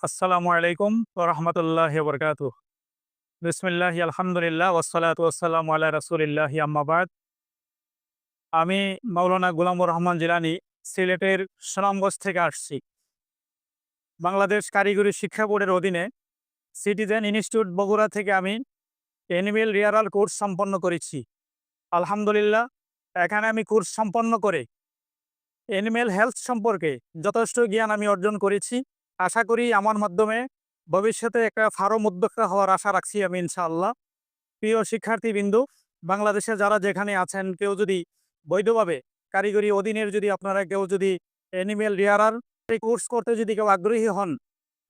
আসসালামু আলাইকুম ওয়া রাহমাতুল্লাহি ওয়া বারাকাতুহু। বিসমিল্লাহি আলহামদুলিল্লাহ ওয়াসসালাতু ওয়াসসালামু আলা রাসূলিল্লাহি আম্মা বাদ। আমি মাওলানা গোলামুর রহমান জিলানী সিলেটের সুনামগঞ্জ থেকে আসছি। বাংলাদেশ কারিগরি শিক্ষা বোর্ডের অধীনে সিটিজেন ইনস্টিটিউট বগুড়া থেকে আমি অ্যানিমেল রিয়ারাল কোর্স সম্পন্ন করেছি। আলহামদুলিল্লাহ, এখানে আমি কোর্স সম্পন্ন করে অ্যানিমেল হেলথ সম্পর্কে যথেষ্ট জ্ঞান আমি অর্জন করেছি। আশা করি আমার মাধ্যমে ভবিষ্যতে একটা ফার্ম উদ্যোক্তা হওয়ার আশা রাখছি আমি ইনশাআল্লাহ। প্রিয় শিক্ষার্থীবৃন্দু, বাংলাদেশে যারা যেখানে আছেন, কেউ যদি বৈধভাবে কারিগরি অধীনের যদি আপনারা কেউ যদি অ্যানিমেল রিয়ারার এই কোর্স করতে যদি কেউ আগ্রহী হন,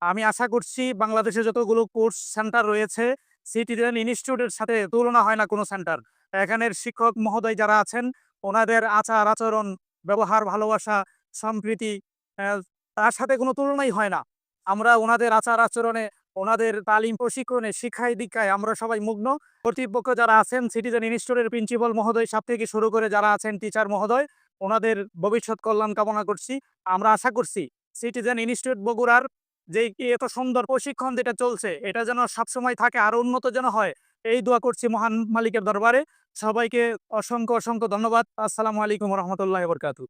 আমি আশা করছি বাংলাদেশে যতগুলো কোর্স সেন্টার রয়েছে সিটিজেন ইনস্টিটিউটের সাথে তুলনা হয় না কোনো সেন্টার। এখানের শিক্ষক মহোদয় যারা আছেন, ওনাদের আচার আচরণ, ব্যবহার, ভালোবাসা, সম্প্রীতি, আহ, তার সাথে কোনো তুলনাই হয় না। আমরা ওনাদের আচার আচরণে, ওনাদের তালিম প্রশিক্ষণে, শিক্ষায় দীক্ষায় আমরা সবাই মুগ্ন। কর্তৃপক্ষ যারা আছেন, সিটিজেন ইনস্টিটিউটের প্রিন্সিপাল মহোদয় সাহেব থেকে শুরু করে যারা আছেন টিচার মহোদয়, ওনাদের ভবিষ্যৎ কল্যাণ কামনা করছি। আমরা আশা করছি সিটিজেন ইনস্টিটিউট বগুড়ার যে কি এত সুন্দর প্রশিক্ষণ যেটা চলছে, এটা যেন সবসময় থাকে, আরো উন্নত যেন হয়, এই দোয়া করছি মহান মালিকের দরবারে। সবাইকে অসংখ্য অসংখ্য ধন্যবাদ। আসসালামু আলাইকুম রহমতুল্লাহ বরকাতু।